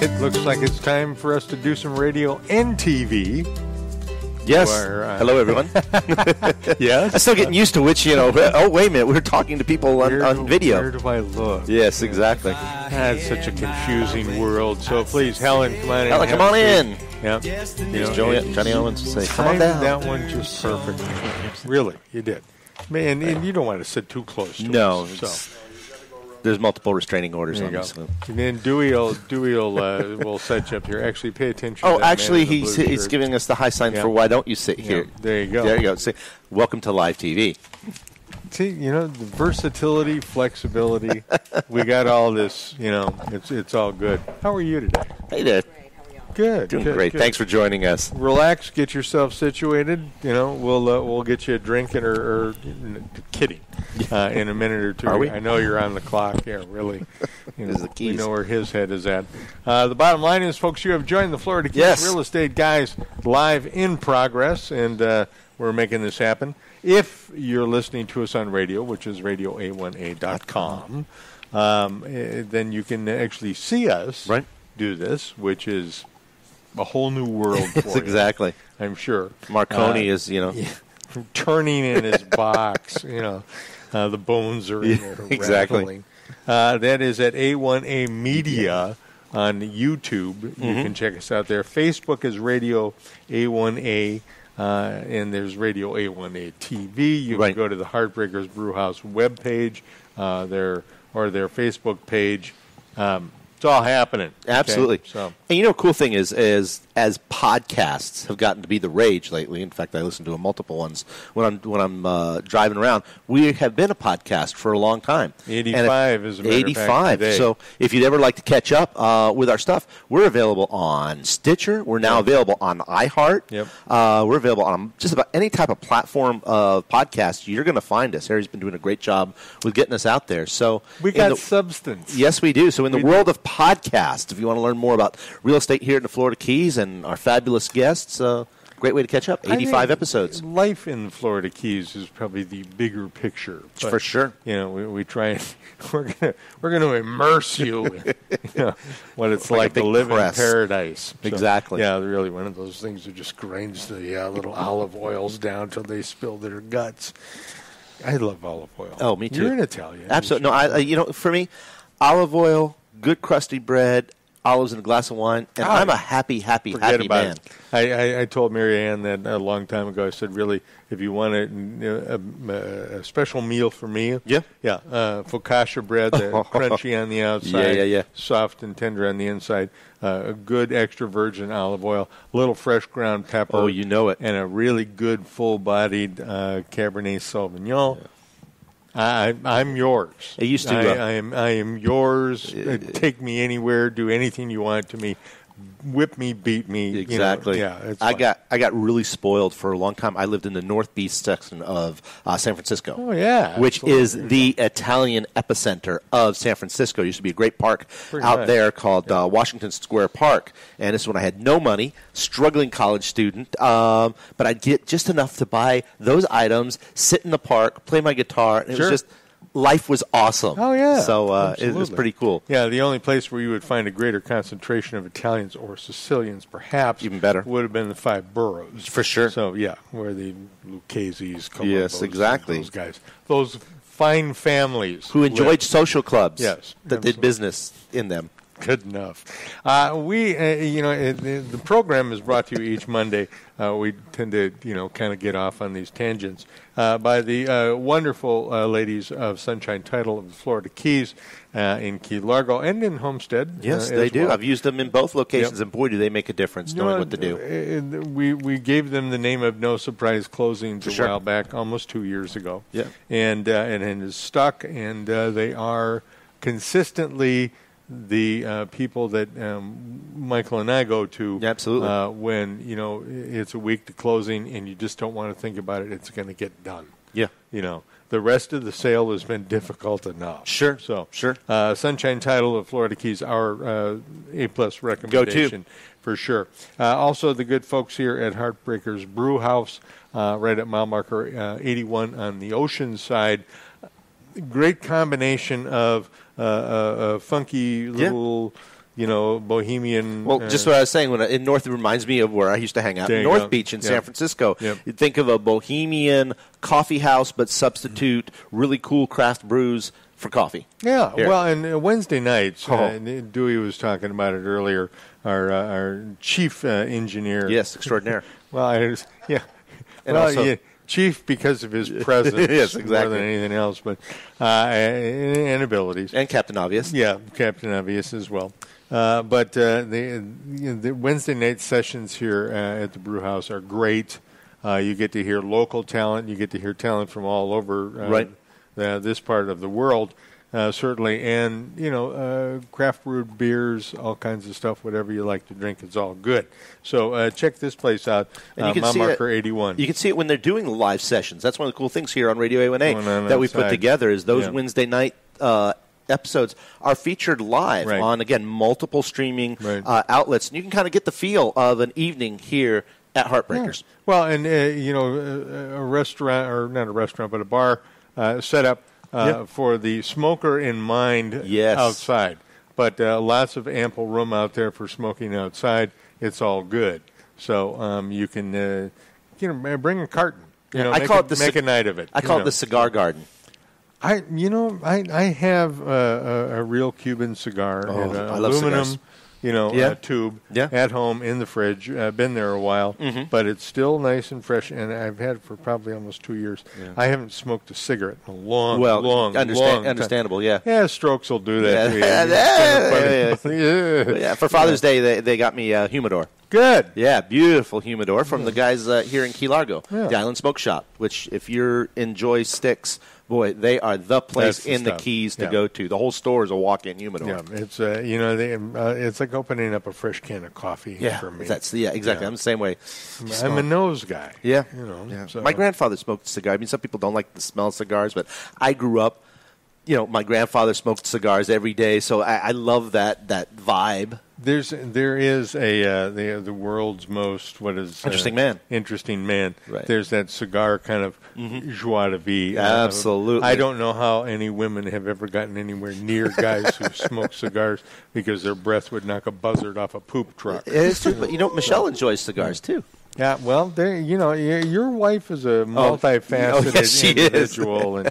It looks like it's time for us to do some radio and TV. Yes. Hello, everyone. Yes. I'm still getting used to which, oh, wait a minute. We're talking to people on video. Where do I look? Yes, exactly. That's such a confusing world. So please, Helen, come on in. Helen, come on in. Yeah. Johnny Owens will say, come on down. That one just perfect. Really, you did. Man, and you don't want to sit too close to us. There's multiple restraining orders on this. So. And then Dewey will set you up here. Actually, pay attention. Oh, to that actually, man in the blue he's shirt. giving us the high sign for why don't you sit here? There you go. There you go. See, welcome to live TV. See, the versatility, flexibility. We got all this. It's all good. How are you today? Hey there. Good. Doing great. Thanks for joining us. Relax. Get yourself situated. We'll get you a drink or kidding in a minute or two. Are we? I know you're on the clock. Yeah, really. The keys. We know where his head is at. The bottom line is, folks, you have joined the Florida Keys Real Estate Guys live in progress, and we're making this happen. If you're listening to us on radio, which is radioa1a.com, then you can actually see us do this, which is a whole new world for you. Exactly. I'm sure. Marconi is, turning in his box. The bones are in there. Exactly. Rattling. That is at A1A Media on YouTube. You can check us out there. Facebook is Radio A1A, and there's Radio A1A TV. You can go to the Heartbreakers Brewhouse webpage, their Facebook page. It's all happening. Absolutely. Okay? So. And cool thing is as podcasts have gotten to be the rage lately. In fact, I listen to multiple ones when I'm driving around. We have been a podcast for a long time. 85 is a matter 85. Of fact today. So if you'd ever like to catch up with our stuff, we're available on Stitcher. We're now available on iHeart. Yep. We're available on just about any type of platform of podcast. You're going to find us. Harry's been doing a great job with getting us out there. So we got substance. Yes, we do. So in the world of podcasts, if you want to learn more about real estate here in the Florida Keys and our fabulous guests, great way to catch up. 85 episodes. Life in the Florida Keys is probably the bigger picture. But, for sure. We try and we're gonna immerse you in what it's like to live in paradise. Exactly. So, really one of those things that just grinds the little olive oils down till they spill their guts. I love olive oil. Oh, me too. You're an Italian. Absolutely. No, for me, olive oil, good crusty bread, olives and a glass of wine, and I'm a happy man. I told Mary Ann that a long time ago. I said, really, if you want a special meal for me, focaccia bread, crunchy on the outside, soft and tender on the inside, a good extra virgin olive oil, a little fresh ground pepper. Oh, you know it. And a really good full-bodied Cabernet Sauvignon. Yeah. I'm yours. It used to. I am yours. Take me anywhere. Do anything you want to me. Whip me, beat me. Exactly. It's I got really spoiled for a long time. I lived in the northeast section of San Francisco. Oh yeah, which is the Italian epicenter of San Francisco. There used to be a great park there called Washington Square Park, and this is when I had no money, struggling college student. But I'd get just enough to buy those items, sit in the park, play my guitar, and it was just. Life was awesome. Oh, yeah. So it was pretty cool. Yeah, the only place where you would find a greater concentration of Italians or Sicilians, perhaps, even better, would have been the 5 boroughs. For sure. So, where the Lucchese's, Colombos, yes, exactly. those guys. Those fine families. Who enjoyed social clubs. Yes. That did business in them. Good enough. The program is brought to you each Monday. We tend to, kind of get off on these tangents by the wonderful ladies of Sunshine Title of the Florida Keys in Key Largo and in Homestead. Yes, they do. I've used them in both locations, and boy, do they make a difference knowing what to do. We gave them the name of No Surprise Closings a while back, almost 2 years ago. Yeah. And it's stuck, and they are consistently the people that Mykael and I go to. Absolutely. When it's a week to closing and you just don't want to think about it, it's going to get done. Yeah. The rest of the sale has been difficult enough. Sure. So sure. Sunshine Title of Florida Keys, our A+ recommendation. Go to. For sure. Also, the good folks here at Heartbreakers Brewhouse, right at mile marker 81 on the ocean side. Great combination of funky little bohemian. Well, just what I was saying, in North, it reminds me of where I used to hang out in North Beach in San Francisco. Yep. You'd think of a bohemian coffee house, but substitute really cool craft brews for coffee. Yeah, Here. well, and Wednesday nights, Dewey was talking about it earlier, our chief engineer. Yes, extraordinaire. Well, yeah. And also, chief because of his presence yes, exactly. more than anything else, but and abilities. And Captain Obvious. Yeah, Captain Obvious as well. But the Wednesday night sessions here at the Brew House are great. You get to hear local talent. You get to hear talent from all over this part of the world, certainly. And, craft brewed beers, all kinds of stuff, whatever you like to drink, it's all good. So check this place out, Mile Marker 81. You can see it when they're doing the live sessions. That's one of the cool things here on Radio A1A that we put together is those Wednesday night episodes are featured live on, again, multiple streaming outlets. And you can kind of get the feel of an evening here at Heartbreakers. Yeah. Well, and, a restaurant, or not a restaurant, but a bar set up for the smoker in mind outside. But lots of ample room out there for smoking outside. It's all good. So you can, bring a carton. Make a night of it. I call it the cigar garden. I have a real Cuban cigar in an aluminum, tube at home in the fridge. I've been there a while, but it's still nice and fresh, and I've had it for probably almost 2 years. Yeah. I haven't smoked a cigarette in a long time. Understandable, yeah. Yeah, strokes will do that to you. Yeah. For Father's Day, they got me a humidor. Good. Yeah, beautiful humidor from the guys here in Key Largo, the Island Smoke Shop, which if you enjoy sticks, boy, they are the place in the Keys to go to. The whole store is a walk-in humidor. Yeah, it's it's like opening up a fresh can of coffee for me. Exactly. Yeah. I'm the same way. I'm a nose guy. Yeah. So. My grandfather smoked cigars. I mean, some people don't like the smell of cigars, but I grew up. My grandfather smoked cigars every day, so I love that vibe. There is the world's most interesting man. Interesting man. Right. There's that cigar kind of joie de vivre. Absolutely. I don't know how any women have ever gotten anywhere near guys who smoke cigars because their breath would knock a buzzard off a poop truck. It is true, but Michelle enjoys cigars too. Yeah, well, your wife is a multifaceted individual, and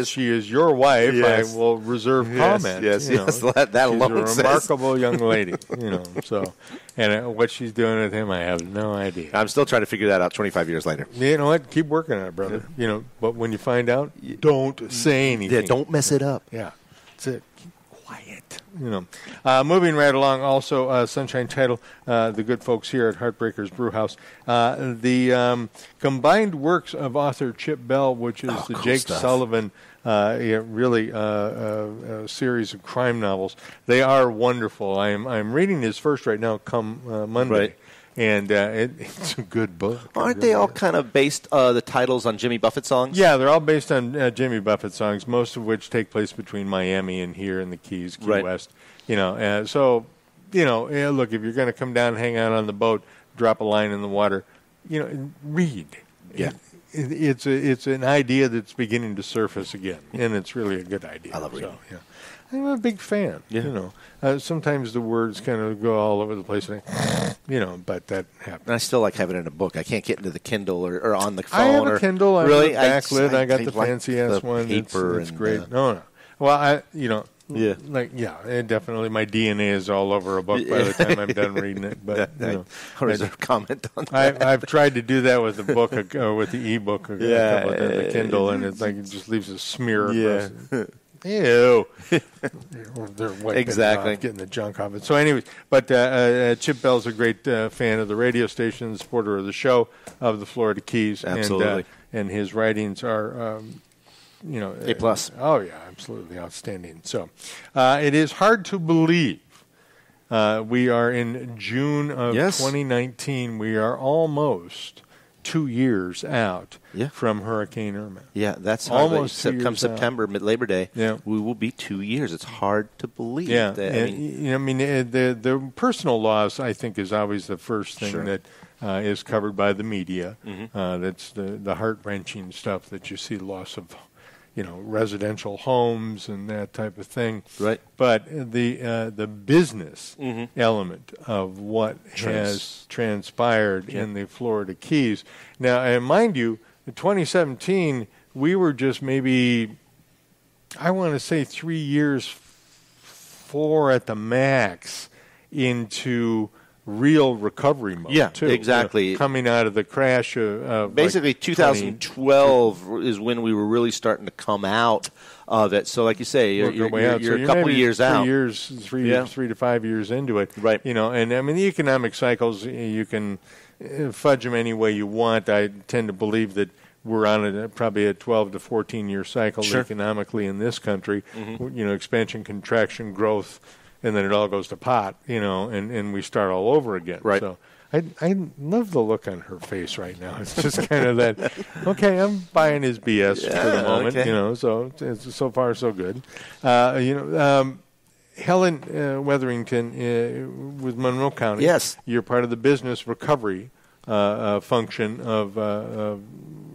she is your wife. Yes. I will reserve comment. Yes, that alone she's a remarkable young lady. So, and what she's doing with him, I have no idea. I'm still trying to figure that out 25 years later. You know what? Keep working on it, brother. But when you find out, don't say anything. Yeah, don't mess it up. Yeah, that's it. Quiet. Moving right along, also Sunshine Title, the good folks here at Heartbreakers Brew House. The combined works of author Chip Bell, which is the Jake Sullivan series of crime novels. They are wonderful. I'm reading his first right now come Monday. Right. And it's a good book. Aren't they all kind of based, the titles, on Jimmy Buffett songs? Yeah, they're all based on Jimmy Buffett songs, most of which take place between Miami and here in the Keys, Key West. Look, if you're going to come down and hang out on the boat, drop a line in the water, read. Yeah. It's an idea that's beginning to surface again, and it's really a good idea. I love reading. So, yeah. I'm a big fan. Yeah. Sometimes the words kind of go all over the place, but that happens. And I still like having it in a book. I can't get into the Kindle or on the phone. I have a Kindle. Really? Backlit. I got the fancy ass one. It's great. No. Well, definitely my DNA is all over a book by the time I'm done reading it. But I'll reserve comment on that. I've tried to do that with the book or with the e-book, the Kindle, and it's like it just leaves a smear across it. Ew. They're wiping exactly. It off, getting the junk off it. So anyways, but Chip Bell's a great fan of the radio station, supporter of the show, of the Florida Keys. Absolutely. And his writings are, A+. Oh, yeah, absolutely outstanding. So it is hard to believe we are in June of 2019. We are almost 2 years out from Hurricane Irma. Yeah, that's almost come September, mid-Labor Day. Yeah. We will be 2 years. It's hard to believe. Yeah, the personal loss, I think, is always the first thing that is covered by the media. That's the heart-wrenching stuff that you see, loss of residential homes and that type of thing. Right. But the business element of what has transpired in the Florida Keys. Now, and mind you, in 2017, we were just maybe, I want to say 3 years, 4 at the max, into real recovery mode. Yeah, too, exactly. Coming out of the crash of basically 2012 is when we were really starting to come out of it. So, like you say, you're a couple years out. 3 to 5 years into it. Right. And I mean the economic cycles, you can fudge them any way you want. I tend to believe that we're on probably a 12 to 14 year cycle economically in this country. Expansion, contraction, growth. And then it all goes to pot, and we start all over again. Right. So I love the look on her face right now. It's just kind of that, okay, I'm buying his BS for the moment, so it's so far so good. Helene Wetherington with Monroe County. Yes. You're part of the business recovery function of,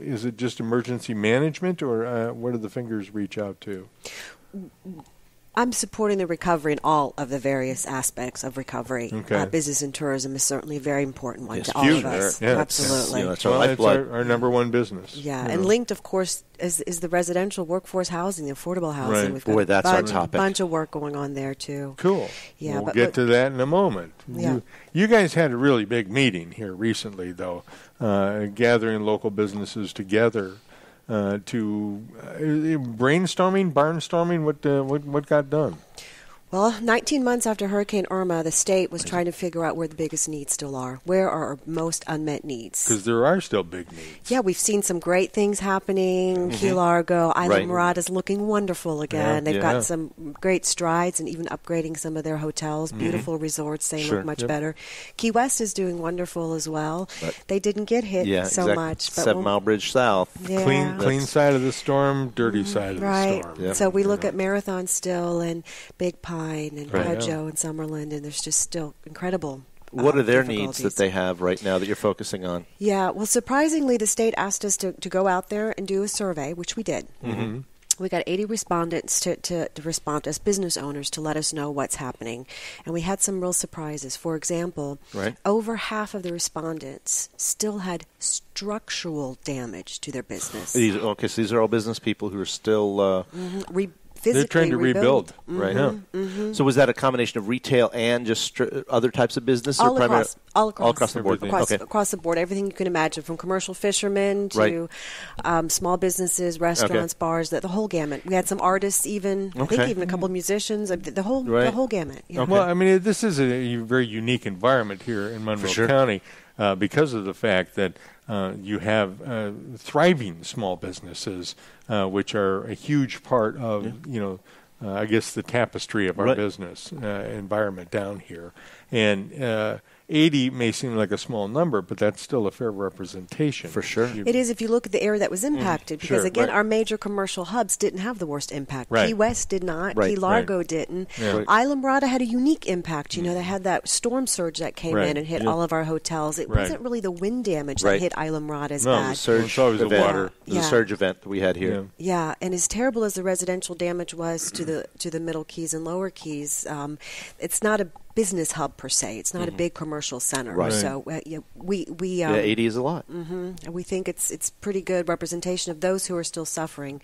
is it just emergency management, or where do the fingers reach out to? I'm supporting the recovery in all of the various aspects of recovery. Okay. Business and tourism is certainly a very important one to all huge. of us. Yeah, Absolutely. That's our lifeblood. It's our number one business. Yeah, and linked, of course, is the residential workforce housing, the affordable housing. Right. We've Boy, got that's our topic. A bunch of work going on there, too. Cool. Yeah, we'll get to that in a moment. Yeah. You guys had a really big meeting here recently, though, gathering local businesses together to brainstorming, barnstorming. What got done? Well, 19 months after Hurricane Irma, the state was trying to figure out where the biggest needs still are. Where are our most unmet needs? Because there are still big needs. Yeah, we've seen some great things happening. Key Largo, Isla Mirada is looking wonderful again. They've got some great strides and even upgrading some of their hotels. Beautiful resorts. They look much better. Key West is doing wonderful as well. But they didn't get hit so much. But 7 Mile Bridge South. Yeah. Clean side of the storm, dirty side of the storm. Yep. So we look at Marathon still and Big Pine and Pedro and Summerlin, and there's just still incredible What are their needs that they have right now that you're focusing on? Yeah, well, surprisingly, the state asked us to go out there and do a survey, which we did. We got 80 respondents to respond as business owners to let us know what's happening. And we had some real surprises. For example, over half of the respondents still had structural damage to their business. So these are all business people who are still... They're trying to rebuild. Right. So was that a combination of retail and just other types of business? All across the board. Across the board, everything you can imagine, from commercial fishermen to small businesses, restaurants, bars, the whole gamut. We had some artists, even I think even a couple of musicians, the whole gamut. Yeah. Well, I mean, this is a very unique environment here in Monroe County because of the fact that you have thriving small businesses, which are a huge part of, I guess, the tapestry of our business environment down here. And 80 may seem like a small number, but that's still a fair representation. For sure. It is if you look at the area that was impacted, because, again, our major commercial hubs didn't have the worst impact. Key West did not. Key Largo didn't. Isla Mirada had a unique impact. They had that storm surge that came in and hit all of our hotels. It wasn't really the wind damage that hit Isla Mirada as bad. The surge event. The surge event that we had here. Yeah, and as terrible as the residential damage was to the Middle Keys and Lower Keys, it's not a business hub per se. It's not a big commercial center. Right. So we 80 is a lot. And we think it's pretty good representation of those who are still suffering,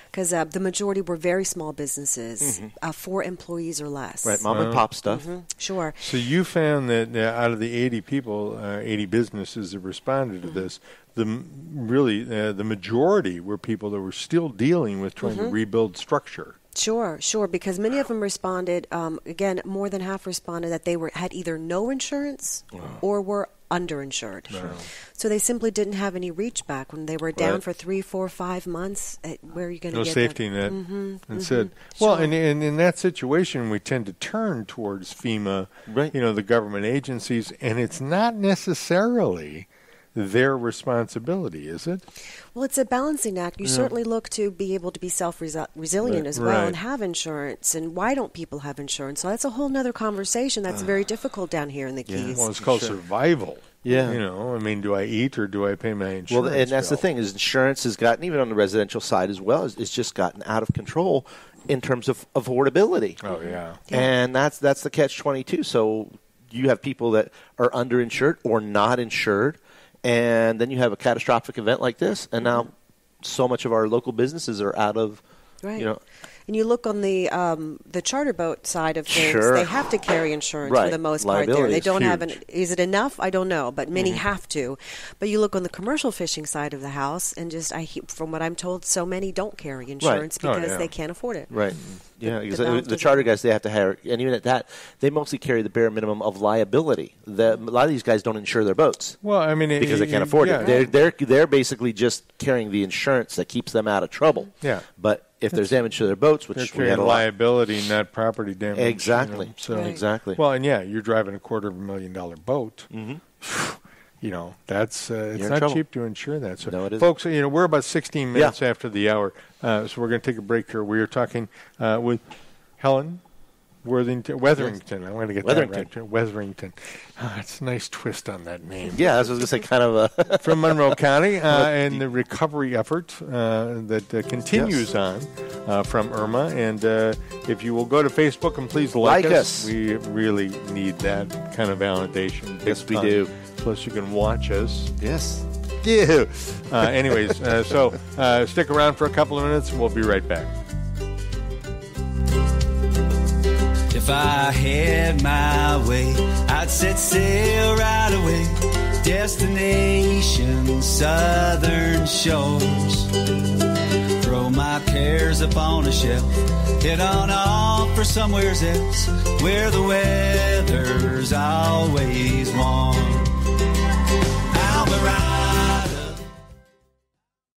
because the majority were very small businesses, 4 employees or less. Right, mom and pop stuff. Sure. So you found that out of the 80 people, 80 businesses that responded to this, the majority were people that were still dealing with trying to rebuild structure. Sure, because many of them responded, again, more than half responded that they had either no insurance or were underinsured. So they simply didn't have any reach back when they were down for 3, 4, 5 months. Where are you going to get safety net? And said, well, and in that situation, we tend to turn towards FEMA, the government agencies, and it's not necessarily their responsibility, is it? Well, it's a balancing act. You certainly look to be able to be self-resilient as well and have insurance. And why don't people have insurance? So that's a whole other conversation that's very difficult down here in the Keys. Well, it's called survival. Yeah. I mean, do I eat or do I pay my insurance Well, and that's bill? the thing, is insurance has gotten, even on the residential side as well, it's just gotten out of control in terms of affordability. Oh, yeah. And that's the catch-22. So you have people that are underinsured or not insured, and then you have a catastrophic event like this, and now so much of our local businesses are out of, And you look on the charter boat side of things, Sure. they have to carry insurance for the most part there. Liability They is don't have huge. is it enough? I don't know, but many have to. But you look on the commercial fishing side of the house, and from what I'm told, so many don't carry insurance because they can't afford it. Right. Yeah, The because balance the is- charter guys, they have to hire, and even at that, they mostly carry the bare minimum of liability. A lot of these guys don't insure their boats. Well, I mean, because they can't afford it. They're basically just carrying the insurance that keeps them out of trouble. Yeah. But if there's damage to their boats, which They're we had carrying a lot. liability, not property damage. Exactly. Exactly. Well, and you're driving a $250,000 boat. That's it's You're in not trouble. cheap to insure that. So, No, it isn't. folks, we're about 16 minutes after the hour, so we're going to take a break here. We are talking with Helene Wetherington. I want to get that right. Wetherington. It's a nice twist on that name. Yeah, I was going to say kind of a... From Monroe County, and the recovery effort that continues on from Irma. And if you will go to Facebook and please like us. We really need that kind of validation. Yes, we do. Plus, you can watch us. Yes. Yeah. Anyways, so stick around for a couple of minutes, and we'll be right back. If I had my way, I'd set sail right away. Destination southern shores. Throw my cares upon a shelf. Head on off for somewhere else where the weather's always warm. Alvarado.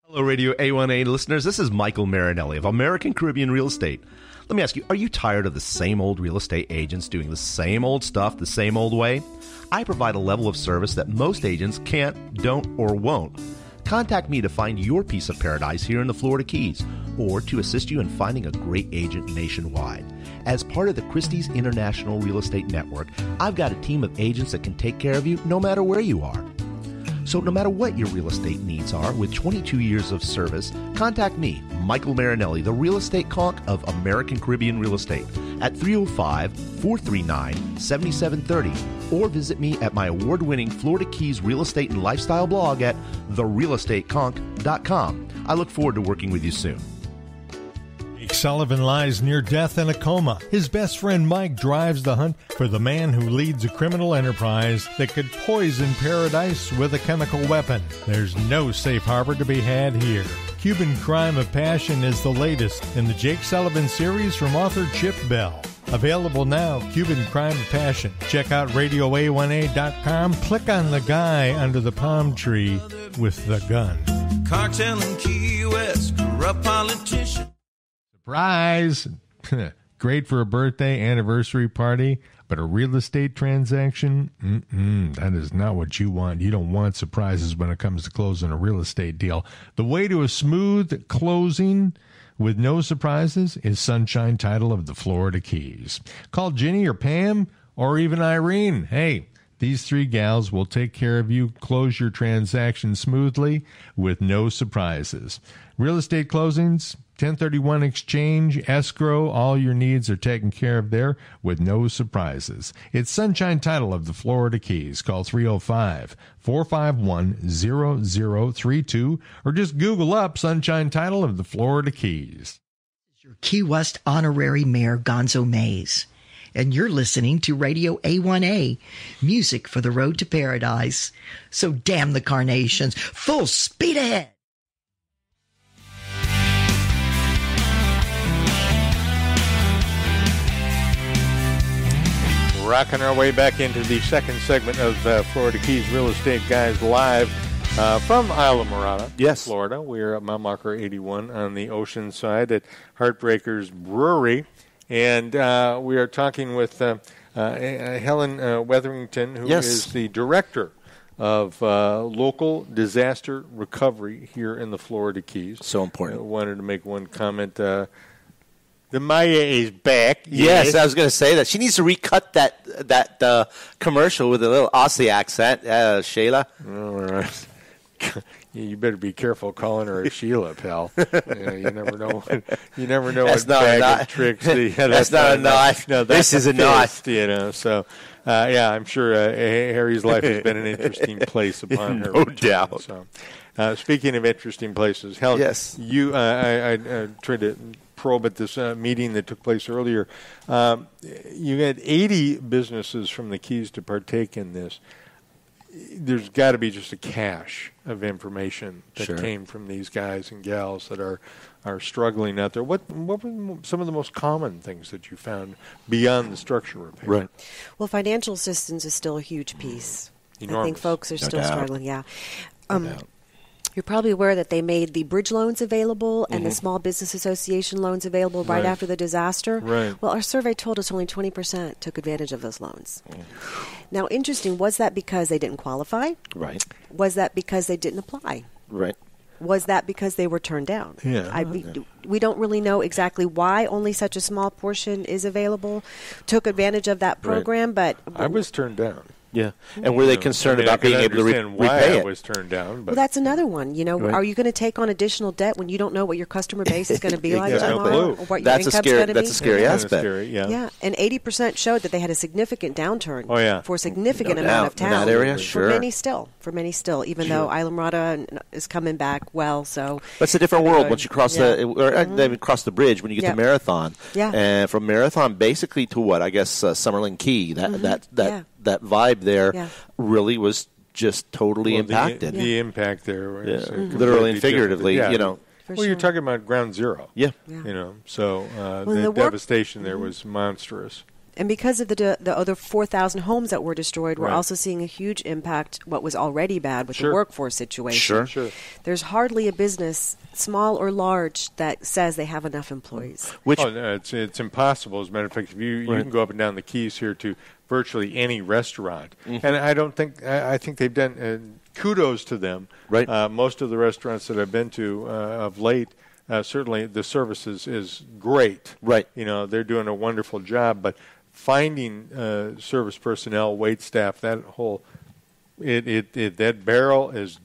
Hello, Radio A1A listeners. This is Mykael Marinelli of American Caribbean Real Estate. Let me ask you, are you tired of the same old real estate agents doing the same old stuff the same old way? I provide a level of service that most agents can't, don't, or won't. Contact me to find your piece of paradise here in the Florida Keys, or to assist you in finding a great agent nationwide. As part of the Christie's International Real Estate Network, I've got a team of agents that can take care of you no matter where you are. So no matter what your real estate needs are, with 22 years of service, contact me, Mykael Marinelli, the real estate conch of American Caribbean Real Estate, at 305-439-7730, or visit me at my award-winning Florida Keys Real Estate and Lifestyle blog at therealestateconch.com. I look forward to working with you soon. Sullivan lies near death in a coma. His best friend Mike drives the hunt for the man who leads a criminal enterprise that could poison paradise with a chemical weapon. There's no safe harbor to be had here. Cuban Crime of Passion is the latest in the Jake Sullivan series from author Chip Bell. Available now, Cuban Crime of Passion. Check out RadioA1A.com. Click on the guy under the palm tree with the gun. Cartel in Key West, corrupt politician. Surprise! Great for a birthday, anniversary party, but a real estate transaction? That is not what you want. You don't want surprises when it comes to closing a real estate deal. The way to a smooth closing with no surprises is Sunshine Title of the Florida Keys. Call Ginny or Pam or even Irene. Hey, these three gals will take care of you. Close your transaction smoothly with no surprises. Real estate closings, 1031 exchange, escrow, all your needs are taken care of there with no surprises. It's Sunshine Title of the Florida Keys. Call 305-451-0032 or just Google up Sunshine Title of the Florida Keys. Your Key West Honorary Mayor Gonzo Mays, and you're listening to Radio A1A, music for the road to paradise. So damn the carnations, full speed ahead. Rocking our way back into the second segment of Florida Keys Real Estate Guys Live from Isla Mirada, Florida. We're at Mount Marker 81 on the ocean side at Heartbreakers Brewery. And we are talking with Helene Wetherington, who is the director of local disaster recovery here in the Florida Keys. So important. I wanted to make one comment. The Maya is back. Yes, I was going to say that. She needs to recut that commercial with a little Aussie accent, Shayla. All right. You better be careful calling her a Sheila, pal. You never know. You never know that's what not bag of tricks. That's not a knife. No, this is a knife. You know. So, I'm sure Harry's life has been an interesting place upon her. No doubt. So, speaking of interesting places, Helen, yes, you. I tried to probe at this meeting that took place earlier. You had 80 businesses from the Keys to partake in this. There's got to be just a cache of information that came from these guys and gals that are struggling out there. What were some of the most common things that you found beyond the structure repair? Right. Well, financial assistance is still a huge piece. Enormous. I think folks are still struggling, yeah. No doubt. You're probably aware that they made the bridge loans available and the Small Business Association loans available right after the disaster. Right. Well, our survey told us only 20% took advantage of those loans. Now, interesting, was that because they didn't qualify? Right. Was that because they didn't apply? Right. Was that because they were turned down? Yeah. We don't really know exactly why only such a small portion is available, took advantage of that program, but I was turned down. Yeah, and were they concerned about being able to repay it? I was turned down. But well, that's another one. You know, are you going to take on additional debt when you don't know what your customer base is going to be like tomorrow, or what your income's going to be? That's a scary aspect. Yeah, and 80% showed that they had a significant downturn. Oh, yeah. For a significant amount of town. In that area, For many still, even though Islamorada is coming back well. So that's a different world once you cross cross the bridge when you get to Marathon. Yeah. And from Marathon basically to what I guess Summerlin Key. That vibe there really was just totally impacted. The impact there was literally and figuratively, you know. You're talking about ground zero. Yeah. You know, so the devastation there was monstrous. And because of the other 4,000 homes that were destroyed, we're also seeing a huge impact, what was already bad with the workforce situation. Sure. There's hardly a business, small or large, that says they have enough employees. It's impossible. As a matter of fact, if you can go up and down the Keys here to virtually any restaurant. And I think they've done, kudos to them. Right. Most of the restaurants that I've been to of late, certainly the service is great. Right. You know, they're doing a wonderful job, but finding service personnel, wait staff, that whole that barrel is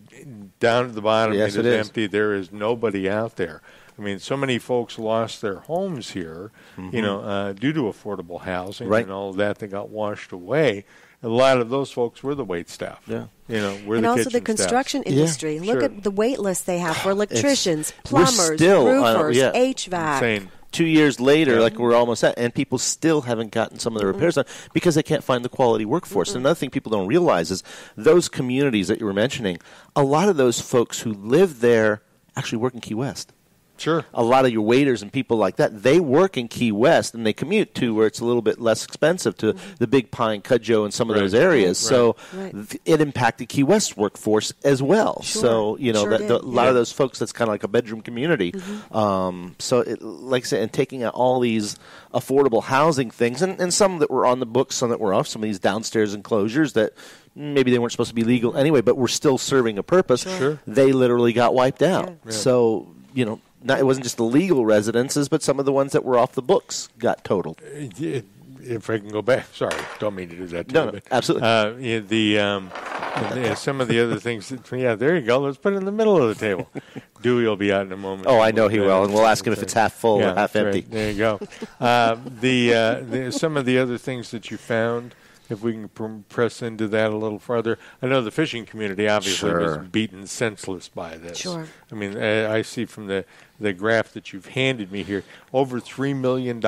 down at the bottom. Yes, it is empty. There is nobody out there. I mean, so many folks lost their homes here, you know, due to affordable housing and all of that. They got washed away. A lot of those folks were the wait staff. Yeah. You know, and also the construction industry. Yeah, Look at the wait list they have for electricians, plumbers, roofers, HVAC. Insane. 2 years later, like we're almost at, and people still haven't gotten some of the repairs done because they can't find the quality workforce. And another thing people don't realize is those communities that you were mentioning, a lot of those folks who live there actually work in Key West. Sure. A lot of your waiters and people like that, they work in Key West and they commute to where it's a little bit less expensive to the Big Pine, Cudjoe, and some of those areas. So it impacted Key West's workforce as well. Sure. So, you know, a lot of those folks, that's kind of like a bedroom community. So, like I said, and taking out all these affordable housing things, and some that were on the books, some that were off, some of these downstairs enclosures that maybe they weren't supposed to be legal anyway, but were still serving a purpose. They literally got wiped out. So, you know, it wasn't just the legal residences, but some of the ones that were off the books got totaled. If I can go back, sorry, don't mean to do that. No, absolutely. Some of the other things. There you go. Let's put it in the middle of the table. Dewey will be out in a moment. Oh, I know he will, and we'll ask him if it's half full or half empty. Right. There you go. Some of the other things that you found. If we can press into that a little farther. I know the fishing community obviously was beaten senseless by this. Sure. I mean, I see from the graph that you've handed me here, over $3 million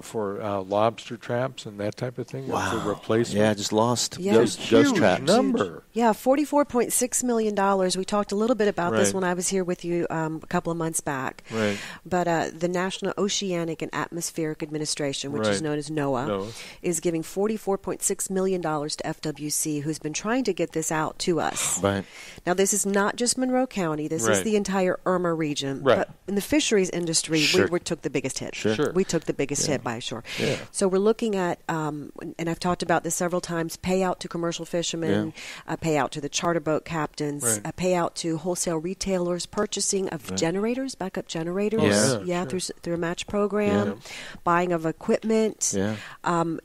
for lobster traps and that type of thing. Wow. For replacement. Yeah, just lost ghost traps. Number. Yeah, $44.6 million. We talked a little bit about this when I was here with you a couple of months back. Right. But the National Oceanic and Atmospheric Administration, which is known as NOAA, is giving $44.6 million to FWC, who's been trying to get this out to us. Right. Now, this is not just Monroe County. This is the entire Irma region. Right. in the fisheries industry, we took the biggest hit. Sure. We took the biggest hit by sure. Yeah. So we're looking at, and I've talked about this several times, payout to commercial fishermen, payout to the charter boat captains, a payout to wholesale retailers, purchasing of generators, backup generators, through a match program, buying of equipment,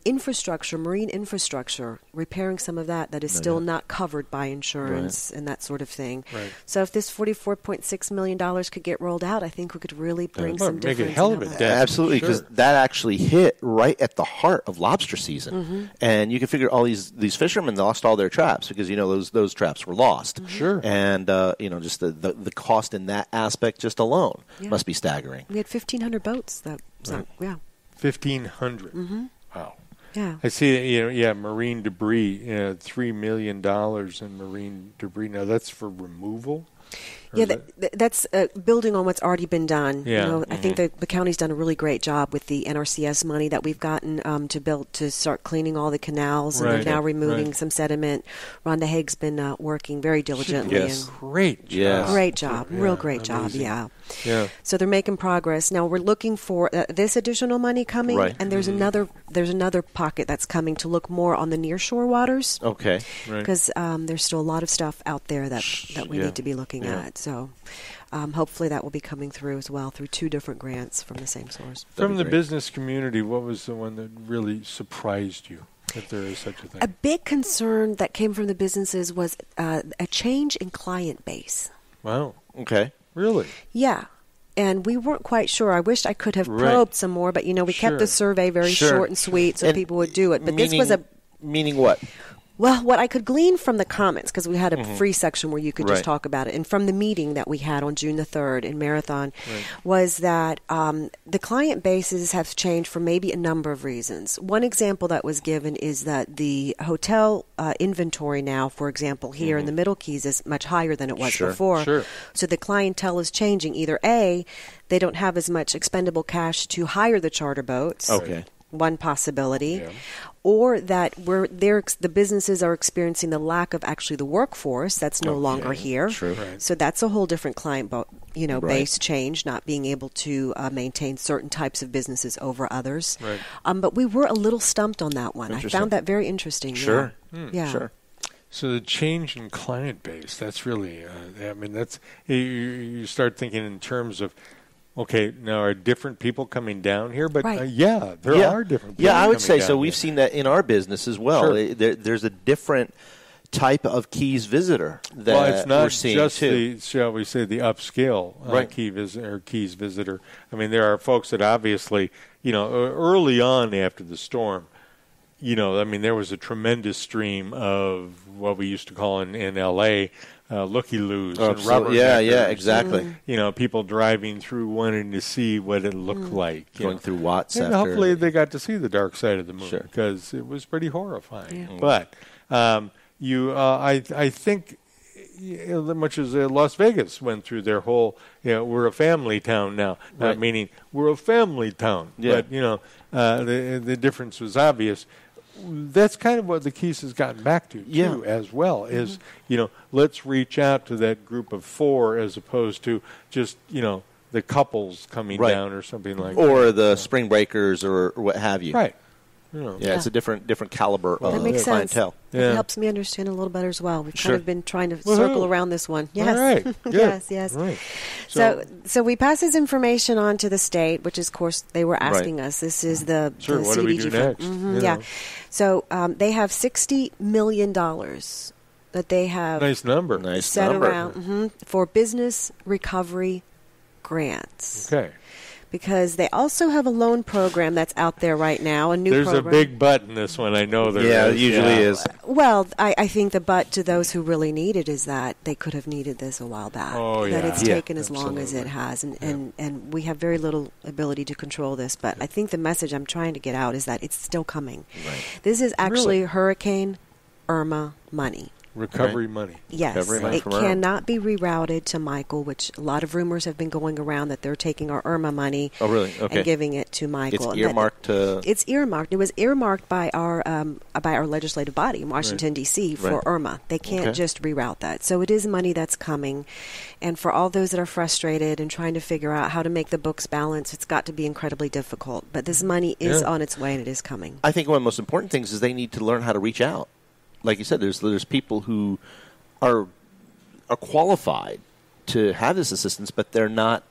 infrastructure, marine infrastructure, repairing some of that is still not covered by insurance and that sort of thing. Right. So if this $44.6 million could get rolled out, I think we could really bring some difference. Make a hell of it. Absolutely, because that actually hit right at the heart of lobster season. And you can figure all these fishermen lost all their traps because, those traps were lost. Sure. And, just the cost in that aspect just alone must be staggering. We had 1,500 boats. 1,500. Wow. Yeah. I see, marine debris, $3 million in marine debris. Now, that's for removal? Yeah, that's building on what's already been done. Yeah. I think the county's done a really great job with the NRCS money that we've gotten to start cleaning all the canals and now removing some sediment. Rhonda Haig's been working very diligently. Yes. Great job. Yes. Great job. Real great job. Yeah. So they're making progress. Now we're looking for this additional money coming, and there's another pocket that's coming to look more on the nearshore waters. Okay. Because there's still a lot of stuff out there that we need to be looking at. So hopefully that will be coming through as well through 2 different grants from the same source. From the business community, what was the one that really surprised you, that there is such a thing? A big concern that came from the businesses was a change in client base. Wow. Okay. Really? Yeah. And we weren't quite sure. I wished I could have probed some more, but, we kept the survey very short and sweet so people would do it. But this was Meaning what? Well, what I could glean from the comments, because we had a free section where you could just talk about it, and from the meeting that we had on June the 3rd in Marathon, was that the client bases have changed for maybe a number of reasons. One example that was given is that the hotel inventory now, for example, here in the Middle Keys is much higher than it was before. Sure. So the clientele is changing. Either A, they don't have as much expendable cash to hire the charter boats. Okay. One possibility. Yeah. Or that the businesses are experiencing the lack of actually the workforce that's no longer here. True. So that's a whole different client base change, not being able to maintain certain types of businesses over others. Right. But we were a little stumped on that one. I found that very interesting. Sure. Yeah. Sure. So the change in client base, that's really, that's, you start thinking in terms of, okay, now are different people coming down here? But there are different people. Yeah, I would say so. We've seen that in our business as well. Sure. There's a different type of Keys visitor that it's not we're seeing just too. shall we say, the upscale Keys visitor. I mean, there are folks that obviously, early on after the storm, there was a tremendous stream of what we used to call in L.A., looky-loos and rubber. Yeah, exactly. People driving through wanting to see what it looked like. Going through Watts and hopefully they got to see the dark side of the moon because it was pretty horrifying. Yeah. But I think much as Las Vegas went through their whole, we're a family town now. Not meaning we're a family town. Yeah. But, the difference was obvious. That's kind of what the Keys has gotten back to, too, as well, is, let's reach out to that group of 4 as opposed to just, the couples coming down or something like that. Or the spring breakers or what have you. Right. It's a different caliber of clientele. It helps me understand a little better as well. We've kind of been trying to circle around this one. Yes. All right. Yes. Right. So we pass this information on to the state, which is, of course, they were asking us. This is the the CDG what do we do next? Yeah. So they have $60 million that they have set around for business recovery grants. Okay. Because they also have a loan program that's out there right now, a new program. There's a big but in this one. I know there is. Yeah, it usually is. Well, I think the but to those who really need it is that they could have needed this a while back. Oh, that it's taken as long as it has. And we have very little ability to control this. But I think the message I'm trying to get out is that it's still coming. Right. This is actually Hurricane Irma money. Recovery money. Yes, Recovery money it from Irma. cannot be rerouted to Mykael, which a lot of rumors have been going around that they're taking our Irma money and giving it to Mykael. It's earmarked to... It's earmarked. It was earmarked by our legislative body in Washington, D.C. for Irma. They can't just reroute that. So it is money that's coming. And for all those that are frustrated and trying to figure out how to make the books balance, it's got to be incredibly difficult. But this money is on its way and it is coming. I think one of the most important things is they need to learn how to reach out. Like you said, there's people who are qualified to have this assistance, but they're not,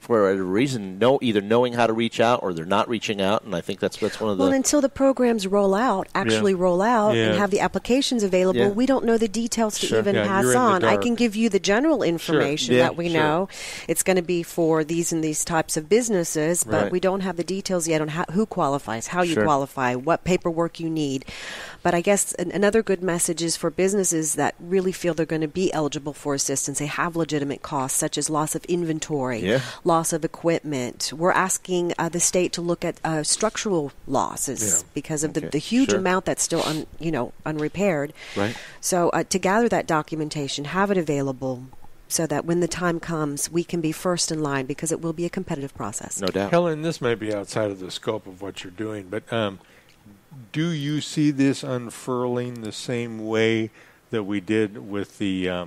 for a reason, either knowing how to reach out or they're not reaching out, and I think that's one of the... Well, until the programs roll out and have the applications available, we don't know the details to even pass on. I can give you the general information that we know. It's going to be for these and these types of businesses, but we don't have the details yet on who qualifies, how you qualify, what paperwork you need. But I guess another good message is for businesses that really feel they're going to be eligible for assistance. They have legitimate costs, such as loss of inventory, loss of equipment. We're asking the state to look at structural losses because of the huge amount that's still unrepaired. Right. So to gather that documentation, have it available, so that when the time comes, we can be first in line, because it will be a competitive process. No doubt. Helen, this may be outside of the scope of what you're doing, but do you see this unfurling the same way that we did with the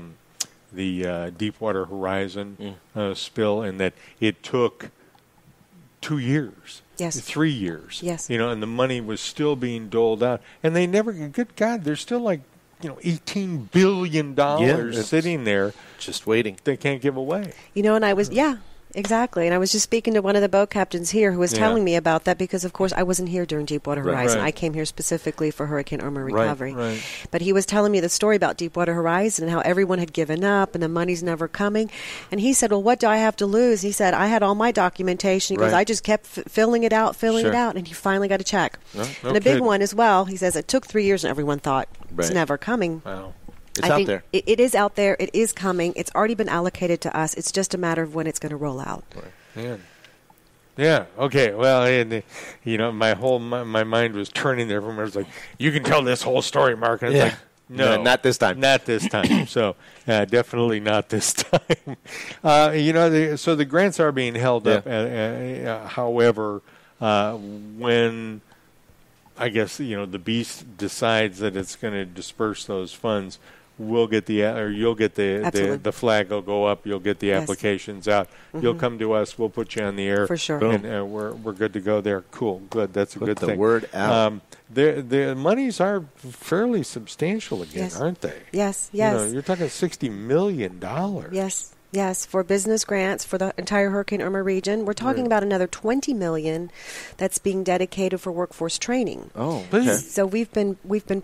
Deepwater Horizon spill, and that it took 2 years, 3 years, and the money was still being doled out, and they never, good God, there's still like, $18 billion sitting there just waiting. They can't give away. And I was, exactly. And I was just speaking to one of the boat captains here who was telling me about that, because, of course, I wasn't here during Deepwater Horizon. I came here specifically for Hurricane Irma recovery. But he was telling me the story about Deepwater Horizon and how everyone had given up and the money's never coming. And he said, well, what do I have to lose? He said, I had all my documentation. He goes, I just kept filling it out. And he finally got a check. And a big one as well. He says, it took 3 years and everyone thought it's never coming. Wow. It's out there. It is out there. It is coming. It's already been allocated to us. It's just a matter of when it's going to roll out. Yeah. Okay. Well, and, my mind was turning there. Everyone was like, "You can tell this whole story, Mark." And it's like, no, not this time. Not this time. So, definitely not this time. So the grants are being held up. However, when I guess the beast decides that it's going to disperse those funds, you'll get the flag will go up. You'll get the applications out. You'll come to us. We'll put you on the air for sure, and we're good to go there. Cool, good. That's a good thing. Put the word out. The monies are fairly substantial again, aren't they? Yes. You're talking $60 million. Yes, for business grants for the entire Hurricane Irma region. We're talking about another $20 million that's being dedicated for workforce training. Oh, okay. So we've been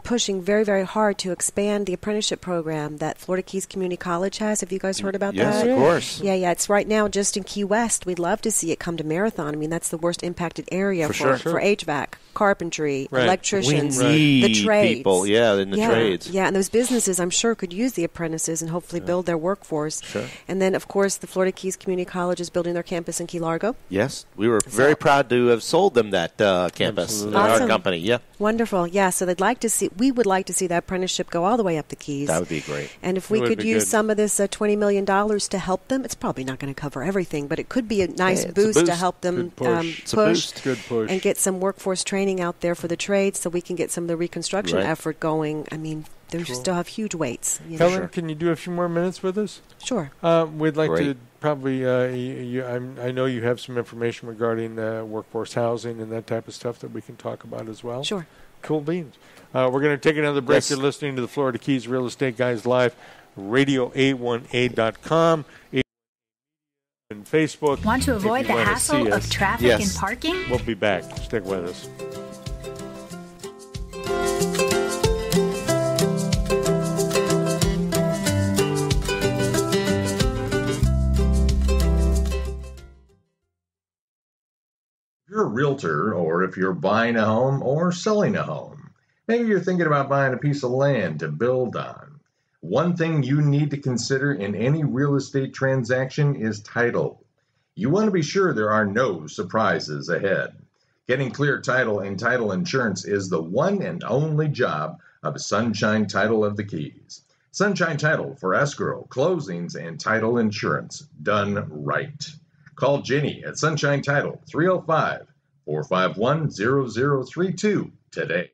pushing very, very hard to expand the apprenticeship program that Florida Keys Community College has. Have you guys heard about that? Yes, of course. Yeah. It's right now just in Key West. We'd love to see it come to Marathon. I mean, that's the worst impacted area for HVAC, carpentry, electricians, the trades. People, in the trades. Yeah, and those businesses, I'm sure, could use the apprentices and hopefully build their workforce. Sure. And then, of course, the Florida Keys Community College is building their campus in Key Largo. Yes, we were very proud to have sold them that campus, our company. Yeah, wonderful. Yeah, so we would like to see that apprenticeship go all the way up the Keys. That would be great. And if we could use some of this $20 million to help them, it's probably not going to cover everything, but it could be a nice boost to help them push and get some workforce training out there for the trades, so we can get some of the reconstruction effort going. I mean, they still have huge weights. Helen, can you do a few more minutes with us? Sure. We'd like to probably, I know you have some information regarding workforce housing and that type of stuff that we can talk about as well. Sure. Cool beans. We're going to take another break. Yes. You're listening to the Florida Keys Real Estate Guys Live, radio818.com. And Facebook. Want to avoid the hassle of traffic and parking? We'll be back. Stick with us. If you're a realtor, or if you're buying a home or selling a home, maybe you're thinking about buying a piece of land to build on. One thing you need to consider in any real estate transaction is title. You want to be sure there are no surprises ahead. Getting clear title and title insurance is the one and only job of Sunshine Title of the Keys. Sunshine Title for escrow, closings, and title insurance done right. Call Jenny at Sunshine Title, 305-451-0032 today.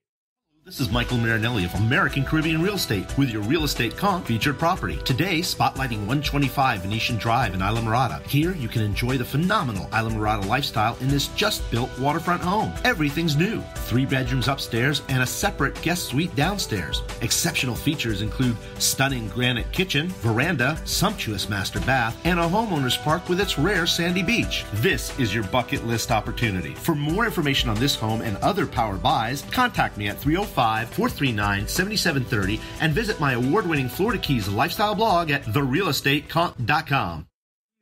This is Mykael Marinelli of American Caribbean Real Estate with your Real Estate Conk featured property. Today, spotlighting 125 Venetian Drive in Isla Mirada. Here, you can enjoy the phenomenal Isla Mirada lifestyle in this just-built waterfront home. Everything's new. 3 bedrooms upstairs and a separate guest suite downstairs. Exceptional features include stunning granite kitchen, veranda, sumptuous master bath, and a homeowner's park with its rare sandy beach. This is your bucket list opportunity. For more information on this home and other power buys, contact me at 305-439-7730 and visit my award-winning Florida Keys lifestyle blog at therealestateconk.com.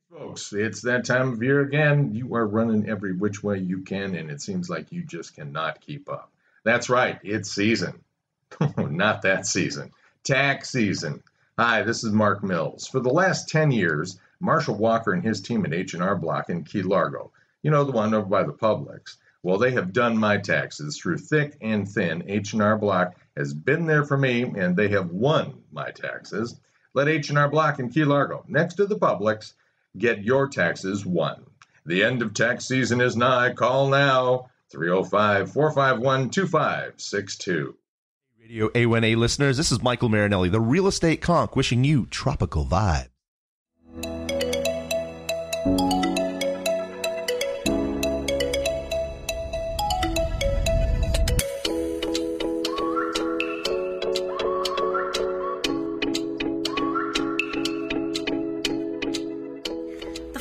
Folks, it's that time of year again. You are running every which way you can, and it seems like you just cannot keep up. That's right, it's season. Not that season. Tax season. Hi, this is Mark Mills. For the last 10 years, Marshall Walker and his team at H&R Block in Key Largo, you know, the one over by the Publix, well, they have done my taxes through thick and thin. H&R Block has been there for me, and they have won my taxes. Let H&R Block in Key Largo, next to the Publix, get your taxes won. The end of tax season is nigh. Call now, 305-451-2562. Radio A1A listeners, this is Mykael Marinelli, the Real Estate Conk, wishing you tropical vibes.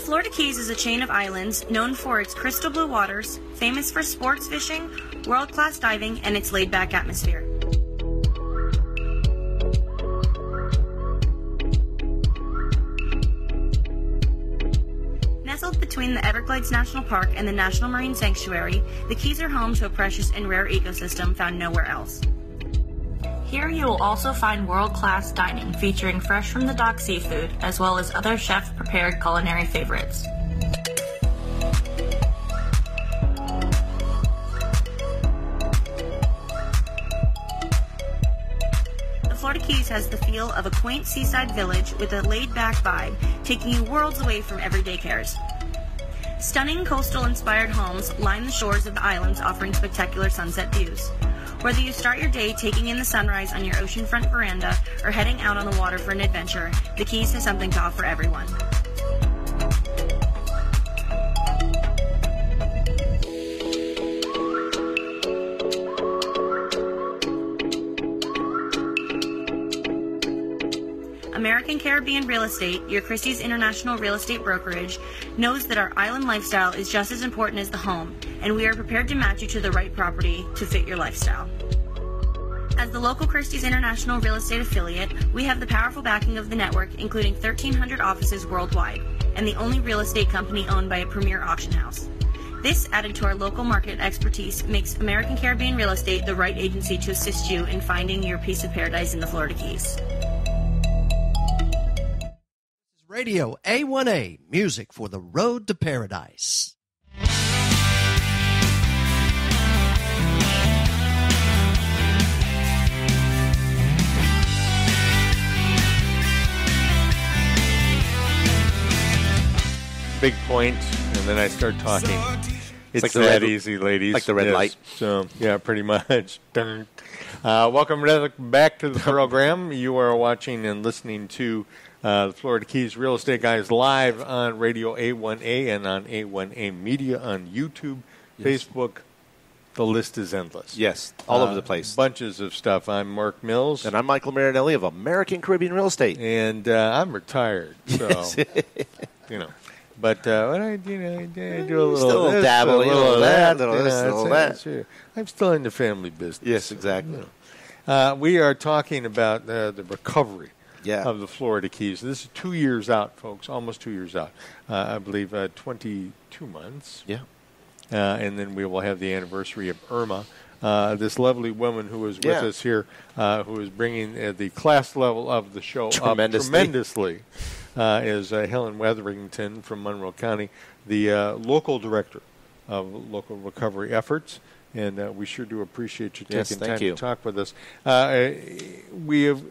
Florida Keys is a chain of islands known for its crystal blue waters, famous for sports fishing, world-class diving, and its laid-back atmosphere. Nestled between the Everglades National Park and the National Marine Sanctuary, the Keys are home to a precious and rare ecosystem found nowhere else. Here you will also find world-class dining featuring fresh from the dock seafood, as well as other chef-prepared culinary favorites. The Florida Keys has the feel of a quaint seaside village with a laid-back vibe, taking you worlds away from everyday cares. Stunning coastal-inspired homes line the shores of the islands, offering spectacular sunset views. Whether you start your day taking in the sunrise on your oceanfront veranda or heading out on the water for an adventure, the Keys has something to offer everyone. American Caribbean Real Estate, your Christie's International Real Estate Brokerage, knows that our island lifestyle is just as important as the home, and we are prepared to match you to the right property to fit your lifestyle. As the local Christie's International Real Estate affiliate, we have the powerful backing of the network, including 1,300 offices worldwide, and the only real estate company owned by a premier auction house. This, added to our local market expertise, makes American Caribbean Real Estate the right agency to assist you in finding your piece of paradise in the Florida Keys. Radio A1A, music for the road to paradise. Big point, and then I start talking. It's like that easy, ladies. Like the red light. So, yeah, pretty much. Welcome back to the program. You are watching and listening to the Florida Keys Real Estate Guys live on Radio A1A and on A1A Media on YouTube, yes. Facebook. The list is endless. Yes, all over the place. Bunches of stuff. I'm Mark Mills. And I'm Mykael Marinelli of American Caribbean Real Estate. And I'm retired, so, you know. But I do a little still this, dabble, a little of that, little this, little that. Sure. I'm still in the family business. Yes, exactly. You know. We are talking about the recovery of the Florida Keys. This is 2 years out, folks, almost 2 years out. I believe 22 months. Yeah. And then we will have the anniversary of Irma, this lovely woman who is with us here, who is bringing the class level of the show up tremendously. Is Helene Wetherington from Monroe County, the local director of local recovery efforts. And we sure do appreciate you taking time to talk with us. We have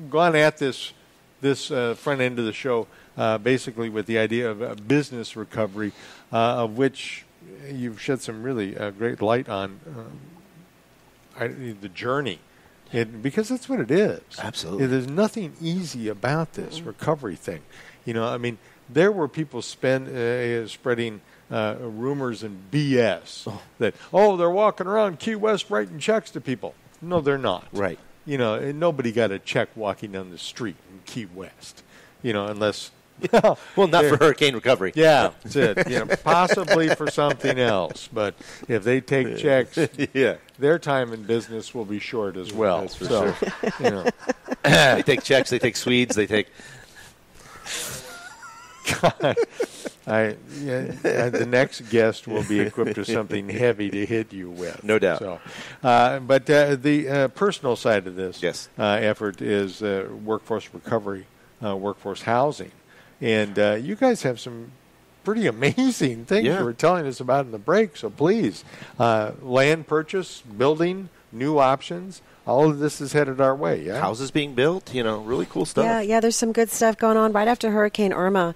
gone at this front end of the show basically with the idea of business recovery, of which you've shed some really great light on the journey. Because that's what it is. Absolutely. There's nothing easy about this recovery thing. I mean, there were people spreading rumors and BS that, they're walking around Key West writing checks to people. No, they're not. Right. Nobody got a check walking down the street in Key West, unless... well, not for hurricane recovery. Yeah, that's it. Possibly for something else. But if they take checks, their time in business will be short as well. That's for sure. They take checks. They take Swedes. They take. God, the next guest will be equipped with something heavy to hit you with. No doubt. So, but the personal side of this effort is workforce recovery, workforce housing. And you guys have some pretty amazing things you were telling us about in the break. So please, land purchase, building, new options, all of this is headed our way. Yeah, houses being built, really cool stuff. Yeah, there's some good stuff going on. Right after Hurricane Irma,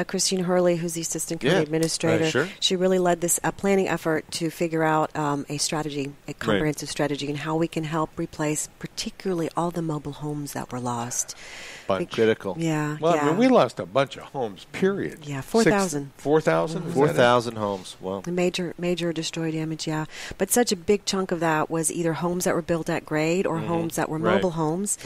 Christine Hurley, who's the assistant county administrator, she really led this planning effort to figure out a strategy, a comprehensive strategy, and how we can help replace particularly all the mobile homes that were lost. Critical. Yeah. Well, I mean, we lost a bunch of homes, period. Yeah, 4,000. 4,000? 4,000 homes. Wow. Major destroyed damage, But such a big chunk of that was either homes that were built at grade or homes that were mobile homes,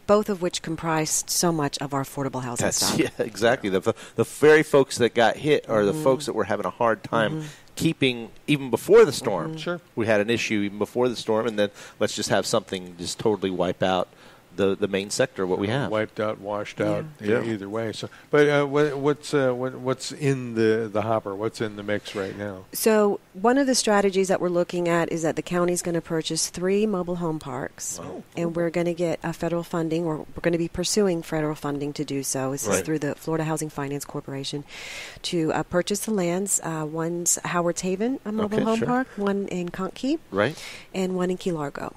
both of which comprised so much of our affordable housing stock. Yeah, exactly. The very folks that got hit are the folks that were having a hard time keeping, even before the storm. Sure. We had an issue even before the storm, and then let's just have something just totally wipe out the main sector, what we have. Wiped out, washed out, either way. So, but what's in the hopper? What's in the mix right now? So one of the strategies that we're looking at is that the county's going to purchase 3 mobile home parks, and we're going to get federal funding, or we're going to be pursuing federal funding to do so. This is through the Florida Housing Finance Corporation to purchase the lands. One's Howard's Haven, a mobile home park, one in Conkey, and one in Key Largo.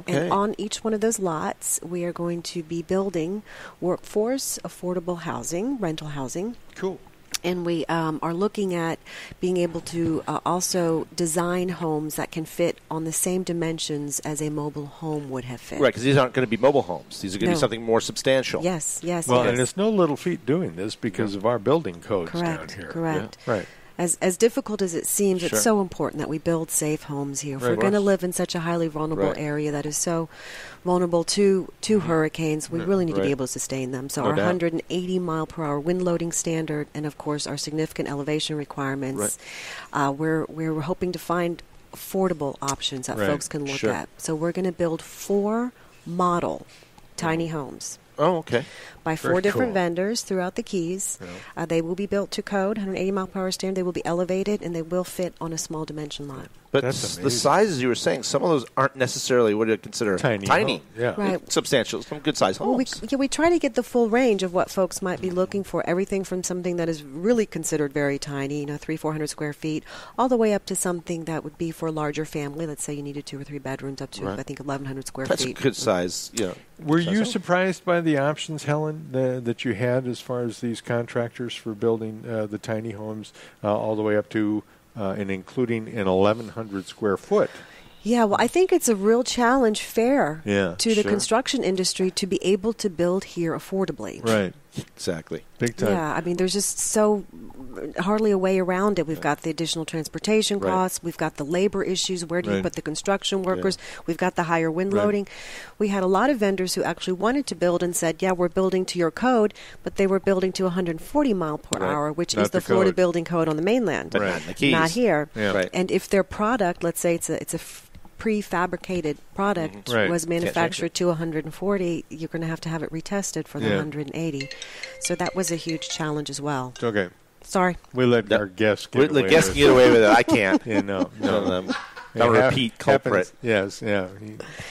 And on each one of those lots, we are going to be building workforce, affordable housing, rental housing. Cool. And we are looking at being able to also design homes that can fit on the same dimensions as a mobile home would have fit. Right, because these aren't going to be mobile homes. These are going to be something more substantial. Yes. Well, and it's no little feat doing this because of our building codes down here. Correct. Yeah. Right. As difficult as it seems, it's so important that we build safe homes here. If we're going to live in such a highly vulnerable area that is so vulnerable to hurricanes, we really need to be able to sustain them. So our 180-mile-per-hour wind loading standard and, of course, our significant elevation requirements, we're hoping to find affordable options that folks can look at. So we're going to build 4 model tiny homes. Oh, okay. By 4 different vendors throughout the Keys. Yeah. They will be built to code, 180-mile-per-hour standard. They will be elevated, and they will fit on a small dimension lot. But the sizes you were saying, some of those aren't necessarily what you consider tiny. Yeah. Right. Substantial, some good-sized homes. We try to get the full range of what folks might be looking for, everything from something that is really considered very tiny, 300-400 square feet, all the way up to something that would be for a larger family. Let's say you needed 2 or 3 bedrooms up to, I think, 1,100 square feet. That's a good size, Were you surprised by the options, Helen, that you had as far as these contractors for building the tiny homes all the way up to and including an 1,100 square foot? Yeah, well, I think it's a real challenge to the construction industry to be able to build here affordably. Right. Exactly. Big time. Yeah, I mean, there's just hardly a way around it. We've got the additional transportation costs. We've got the labor issues. Where do you put the construction workers? We've got the higher wind loading. We had a lot of vendors who actually wanted to build and said, we're building to your code, but they were building to 140 mile per hour, which is the Florida building code on the mainland. But not in the Keys. Not here. Yeah. Right. And if their product, let's say it's a prefabricated product was manufactured to 140, you're going to have it retested for the 180. So that was a huge challenge as well. Okay. Sorry. We let our guests get away with it. The guests get away with it. I can't. No. A repeat culprit. Happens. Yes, yeah.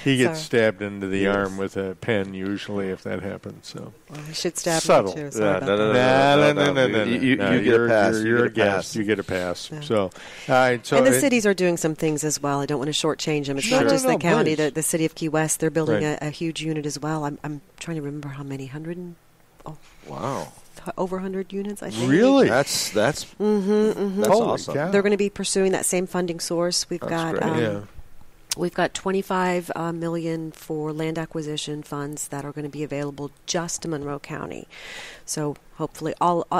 He gets stabbed into the arm with a pen usually if that happens. So he should stab subtle. me too. No. You get a pass. You're a guest. You get a pass. Yeah. So, all right. So and the cities are doing some things as well. I don't want to shortchange them. It's not just the county. The city of Key West, they're building a huge unit as well. I'm trying to remember how many. Wow. Over 100 units, I think. Really? That's Holy awesome. cow. They're going to be pursuing that same funding source. We've got $25 million for land acquisition funds that are going to be available just to Monroe County. So hopefully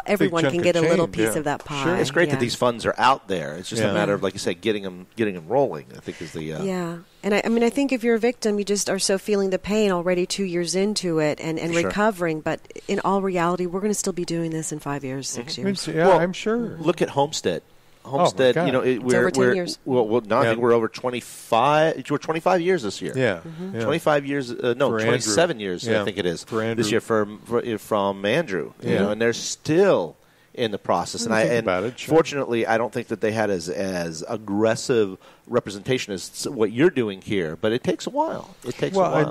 everyone can get a little piece of that pie. Sure. It's great that these funds are out there. It's just a matter of, like you said, getting them rolling, I think is the... Yeah. And I think if you're a victim, you just are so feeling the pain already 2 years into it and recovering. But in all reality, we're going to still be doing this in 5 years, 6 years. Yeah, I'm sure. Look at Homestead. Homestead, we're over 10 years. I think we're over 25. We're 25 years this year. Yeah, 25 years. 27 years. I think it is this year from Andrew. You know, and they're still in the process. Fortunately, I don't think that they had as aggressive representation as what you're doing here. But it takes a while.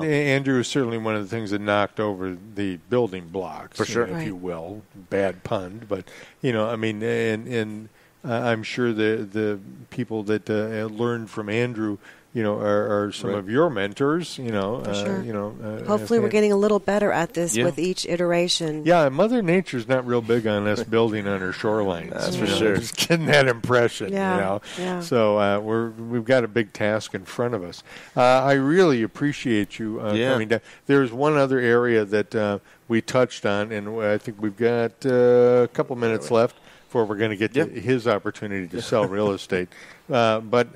Andrew is certainly one of the things that knocked over the building blocks, for sure, if you will. Bad pun, but and I'm sure the people that learned from Andrew, are some of your mentors. Sure. Hopefully, we're getting a little better at this with each iteration. Yeah, Mother Nature's not real big on us building on her shorelines. That's for sure. Just getting that impression. Yeah. So we've got a big task in front of us. I really appreciate you coming down. There's one other area that we touched on, and I think we've got a couple minutes left before we're going to get to his opportunity to sell real estate. But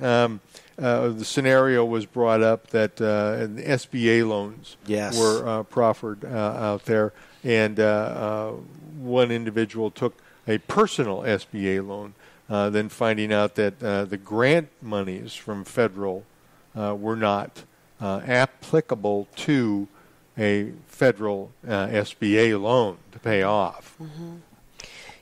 the scenario was brought up that SBA loans were proffered out there, and one individual took a personal SBA loan, then finding out that the grant monies from federal were not applicable to a federal SBA loan to pay off. Mm-hmm.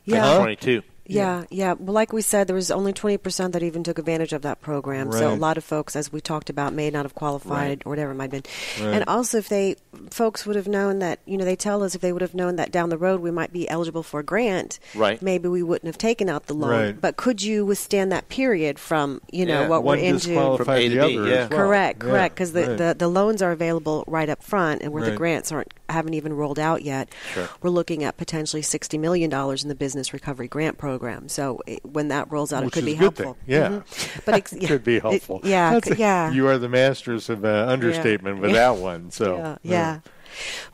Yeah. 22. Yeah. Well, like we said, there was only 20% that even took advantage of that program. Right. So a lot of folks, as we talked about, may not have qualified or whatever it might have been. Right. And also, if folks would have known that, they tell us if they would have known that down the road we might be eligible for a grant, maybe we wouldn't have taken out the loan. Right. But could you withstand that period from, what we're into? From A to B, well. Correct, because the loans are available right up front, and where the grants haven't even rolled out yet. Sure. We're looking at potentially $60 million in the Business Recovery Grant Program. So when that rolls out, it could be helpful. Yeah, but it could be helpful. Yeah. You are the masters of understatement with that one. So yeah.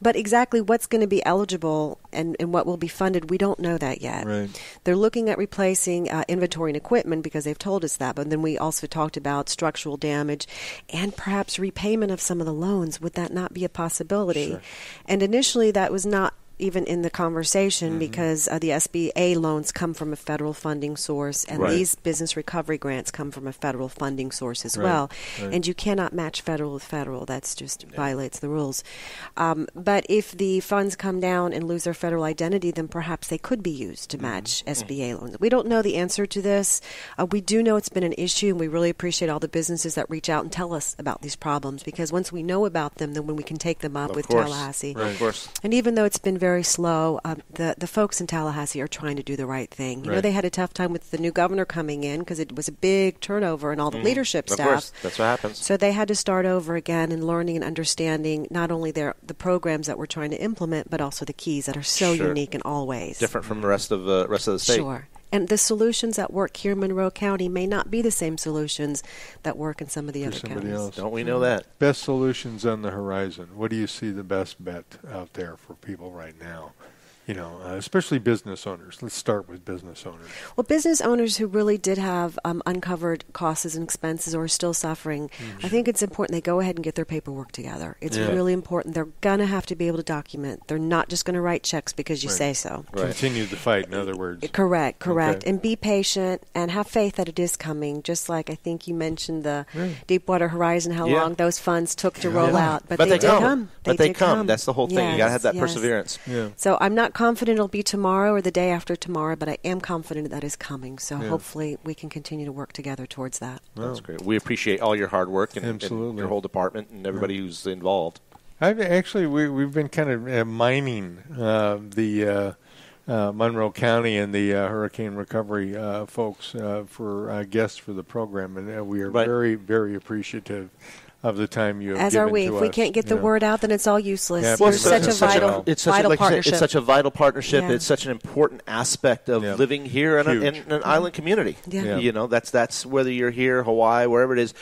But exactly what's going to be eligible and what will be funded, we don't know that yet. Right. They're looking at replacing inventory and equipment because they've told us that. But then we also talked about structural damage and perhaps repayment of some of the loans. Would that not be a possibility? Sure. And initially that was not even in the conversation because the SBA loans come from a federal funding source and these business recovery grants come from a federal funding source as well. Right. And you cannot match federal with federal. That's just violates the rules. But if the funds come down and lose their federal identity, then perhaps they could be used to match SBA loans. We don't know the answer to this. We do know it's been an issue, and we really appreciate all the businesses that reach out and tell us about these problems because once we know about them, then when we can take them up with Tallahassee. Right. Of course. And even though it's been very slow, the folks in Tallahassee are trying to do the right thing. You know, they had a tough time with the new governor coming in because it was a big turnover in all the leadership staff. Of course, that's what happens. So they had to start over again and learning and understanding not only the programs that we're trying to implement, but also the keys that are so unique in all ways. Different from the rest of the state. Sure. And the solutions that work here in Monroe County may not be the same solutions that work in some of the other counties. Else. Don't we know that? Best solutions on the horizon. What do you see the best bet out there for people right now? Especially business owners. Let's start with business owners. Well, business owners who really did have uncovered costs and expenses or are still suffering, I think it's important they go ahead and get their paperwork together. It's really important. They're going to have to be able to document. They're not just going to write checks because you say so. Right. Continue the fight, in other words. Correct. Okay. And be patient and have faith that it is coming, just like I think you mentioned the Deepwater Horizon, how long those funds took to roll out. But they come. But they come. That's the whole thing. You got to have that perseverance. Yeah. So I'm not confident it'll be tomorrow or the day after tomorrow, but I am confident that is coming. So hopefully we can continue to work together towards that. That's great. We appreciate all your hard work and your whole department and everybody who's involved. We've been kind of mining the Monroe County and the hurricane recovery folks for guests for the program, and we are very, very appreciative of the time you have As given are we. to If we us. can't get the word out, then it's all useless. Yeah, You're such a vital partnership. It's such a vital partnership. Yeah. It's such an important aspect of living here in an island community. Yeah. You know, that's whether you're here, Hawaii, wherever it is.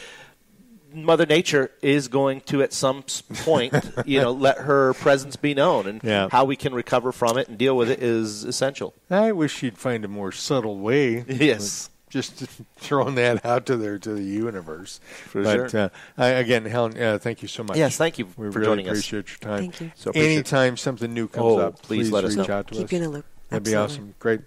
Mother Nature is going to, at some point, let her presence be known, and how we can recover from it and deal with it is essential. I wish she'd find a more subtle way. Yes. Just throwing that out to the universe. Sure. Again, Helen, thank you so much. Yes, thank you we for really joining us. Appreciate your time. Thank you. So anytime something new comes up, please let us reach know. out to us. Keep you in the loop. That'd be Absolutely. awesome. Great.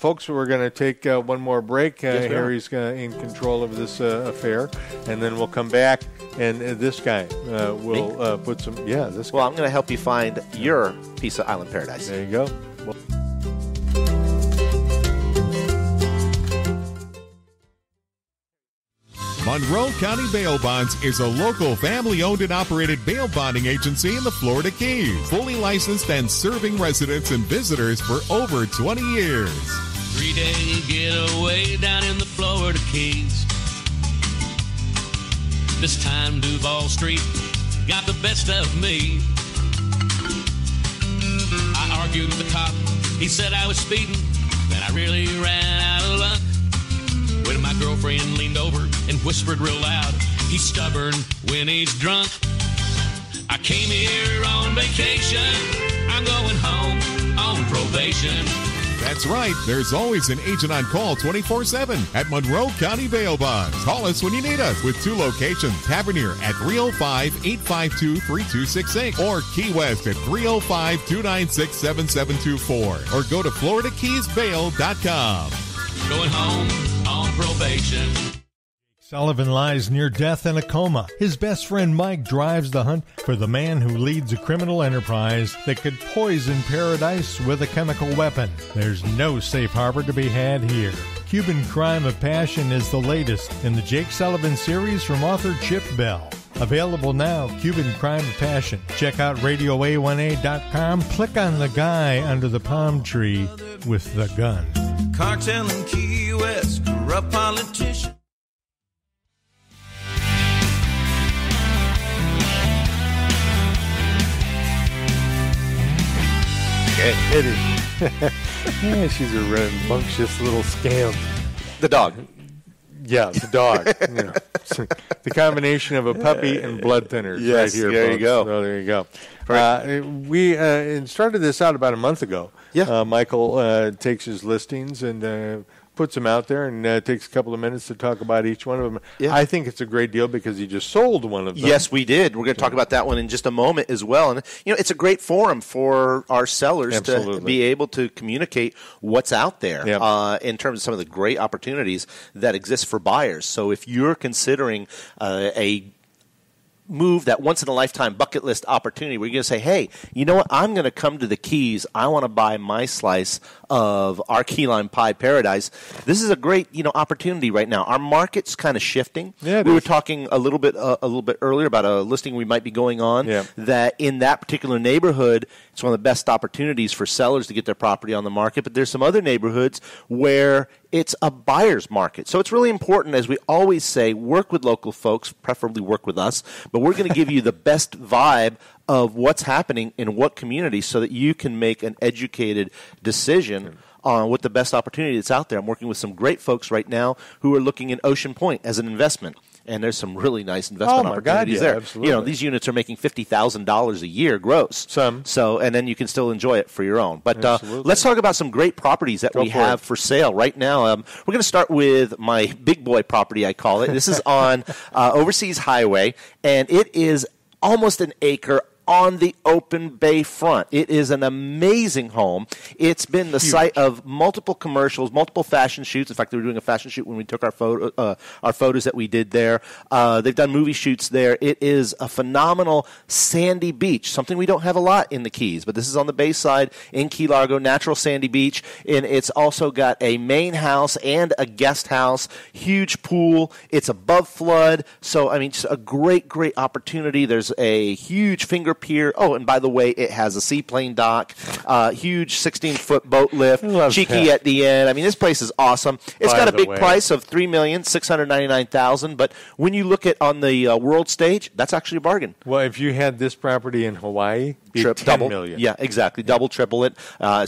Folks, we're going to take one more break. Yes, Harry's in control of this affair, and then we'll come back, and this guy will put some... Yeah, this guy. Well, I'm going to help you find your piece of island paradise. There you go. Monroe County Bail Bonds is a local family-owned and operated bail bonding agency in the Florida Keys. Fully licensed and serving residents and visitors for over 20 years. 3-day getaway down in the Florida Keys. This time Duval Street got the best of me. I argued with the cop. He said I was speeding. Then I really ran out of luck. When my girlfriend leaned over and whispered real loud, he's stubborn when he's drunk. I came here on vacation. I'm going home on probation. That's right. There's always an agent on call 24/7 at Monroe County Bail Bonds. Call us when you need us with 2 locations. Tavernier at 305-852-3268 or Key West at 305-296-7724 or go to FloridaKeysBail.com. Going home on probation. Sullivan lies near death in a coma. His best friend Mike drives the hunt for the man who leads a criminal enterprise that could poison paradise with a chemical weapon. There's no safe harbor to be had here. Cuban Crime of Passion is the latest in the Jake Sullivan series from author Chip Bell. Available now, Cuban Crime of Passion. Check out RadioA1A.com. Click on the guy under the palm tree with the gun. Cartel in Key West, corrupt politician. It is. Yeah, she's a rambunctious little scamp. The dog. Yeah, the dog. The combination of a puppy and blood thinners. Yes, right here, there folks. you go. Oh, there you go. We started this out about a month ago. Yeah. Mykael takes his listings and puts them out there and takes a couple of minutes to talk about each one of them. Yeah. I think it's a great deal because he just sold one of them. Yes, we did. We're going to talk about that one in just a moment as well. And it's a great forum for our sellers to be able to communicate what's out there in terms of some of the great opportunities that exist for buyers. So if you're considering a move, that once-in-a-lifetime bucket list opportunity where you're going to say, hey, you know what, I'm going to come to the Keys. I want to buy my slice of our key lime pie paradise. This is a great opportunity right now. Our market's kind of shifting. Yeah, we were talking a little bit earlier about a listing we might be going on that in that particular neighborhood, it's one of the best opportunities for sellers to get their property on the market. But there's some other neighborhoods where it's a buyer's market. So it's really important, as we always say, work with local folks, preferably work with us. But we're going to give you the best vibe of what's happening in what community so that you can make an educated decision on what the best opportunity that's out there. I'm working with some great folks right now who are looking in Ocean Point as an investment. And there's some really nice investment opportunities there. Absolutely. These units are making $50,000 a year gross. Some. So, and then you can still enjoy it for your own. But let's talk about some great properties that we have for sale right now. We're going to start with my big boy property, I call it. This is on Overseas Highway, and it is almost an acre on the open bay front. It is an amazing home. It's been the site of multiple commercials, multiple fashion shoots. In fact, they were doing a fashion shoot when we took our photos that we did there. They've done movie shoots there. It is a phenomenal sandy beach, something we don't have a lot in the Keys, but this is on the bay side in Key Largo, natural sandy beach, and it's also got a main house and a guest house, huge pool. It's above flood, so I mean, just a great opportunity. There's a huge finger pier. Oh, and by the way, it has a seaplane dock, huge 16-foot boat lift, cheeky at the end. I mean, this place is awesome. It's got a big price of $3,699,000, but when you look at on the world stage, that's actually a bargain. Well, if you had this property in Hawaii, it'd be $10 million. Yeah, exactly. Double, triple it.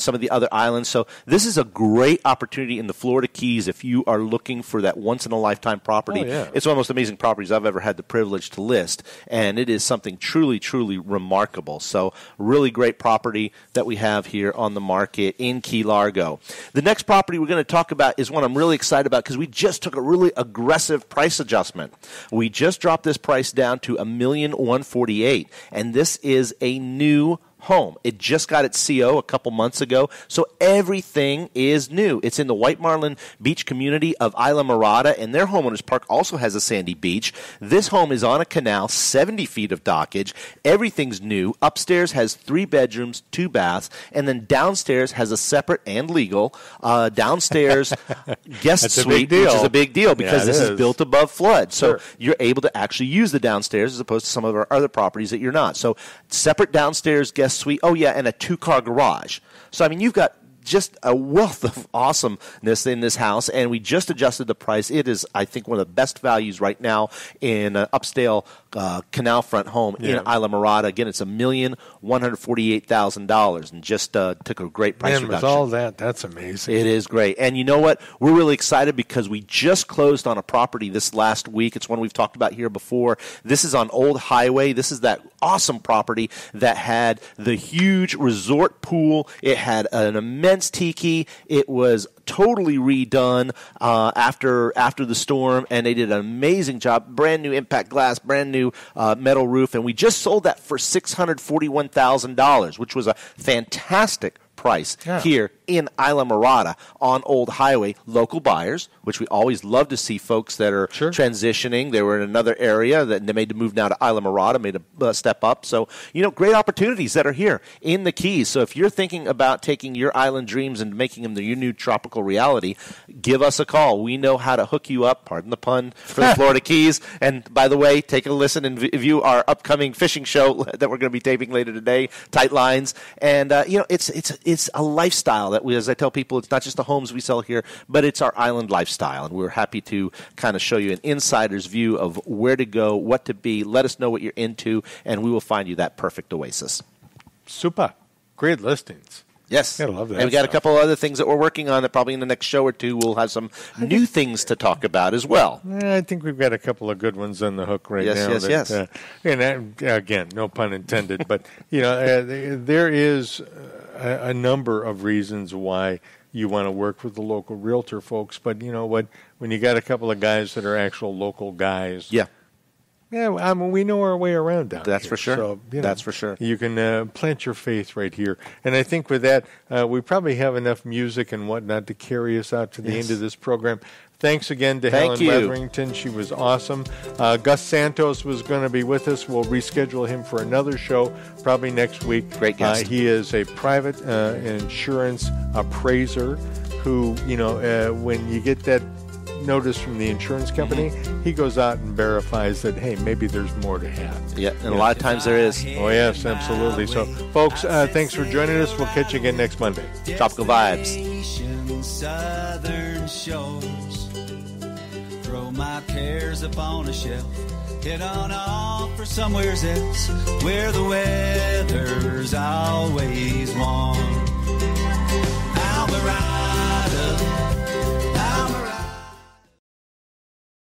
Some of the other islands. So this is a great opportunity in the Florida Keys if you are looking for that once-in-a-lifetime property. Oh, yeah. It's one of the most amazing properties I've ever had the privilege to list, and it is something truly, truly remarkable. So really great property that we have here on the market in Key Largo. The next property we're going to talk about is one I'm really excited about because we just took a really aggressive price adjustment. We just dropped this price down to $1,148,000, and this is a new home. It just got its CO a couple months ago, so everything is new. It's in the White Marlin Beach community of Isla Mirada, and their homeowners park also has a sandy beach. This home is on a canal, 70 feet of dockage. Everything's new. Upstairs has 3 bedrooms, 2 baths, and then downstairs has a separate and legal downstairs guest suite, which is a big deal because this is built above flood. So you're able to actually use the downstairs as opposed to some of our other properties that you're not. So separate downstairs guest suite. Oh, yeah, and a 2-car garage. So, I mean, you've got just a wealth of awesomeness in this house, and we just adjusted the price. It is, I think, one of the best values right now in upscale canal front home in Isla Mirada. Again, it's $1,148,000, and just took a great price reduction. With all that, that's amazing. It is great. And you know what? We're really excited because we just closed on a property this last week. It's one we've talked about here before. This is on Old Highway. This is that awesome property that had the huge resort pool. It had an immense tiki. It was totally redone after the storm, and they did an amazing job. Brand new impact glass, brand new metal roof, and we just sold that for $641,000, which was a fantastic price here in Isla Mirada on Old Highway. Local buyers, which we always love to see folks that are transitioning. They were in another area that they made the move now to Isla Mirada, made a step up. So, you know, great opportunities that are here in the Keys. So if you're thinking about taking your island dreams and making them your new tropical reality, give us a call. We know how to hook you up, pardon the pun, for the Florida Keys. And by the way, take a listen and view our upcoming fishing show that we're going to be taping later today, Tight Lines. And, you know, it's a lifestyle that we, as I tell people, it's not just the homes we sell here, but it's our island lifestyle. And we're happy to kind of show you an insider's view of where to go, what to be. Let us know what you're into, and we will find you that perfect oasis. Super. Great listings. Yes. I love that. And we got a couple of other things that we're working on that probably in the next show or two we'll have some new things to talk about as well. I think we've got a couple of good ones on the hook right now. Yes. And again, no pun intended, but you know, there is a number of reasons why you want to work with the local realtor folks. But you know what? When you got a couple of guys that are actual local guys, I mean, we know our way around down That's here. for sure. So, you know, That's for sure. You can plant your faith right here. And I think with that, we probably have enough music and whatnot to carry us out to the end of this program. Thanks again to Helene Wetherington. She was awesome. Gus Santos was going to be with us. We'll reschedule him for another show probably next week. Great guest. He is a private insurance appraiser who, you know, when you get that notice from the insurance company, he goes out and verifies that, hey, maybe there's more to have. Yeah, and a lot of times there is. Oh, yes, absolutely. So, folks, thanks for joining us. We'll catch you again next Monday. Tropical Vibes. Southern shores, throw my cares upon a shelf, head on off for somewheres else, where the weather's always warm. I'll be right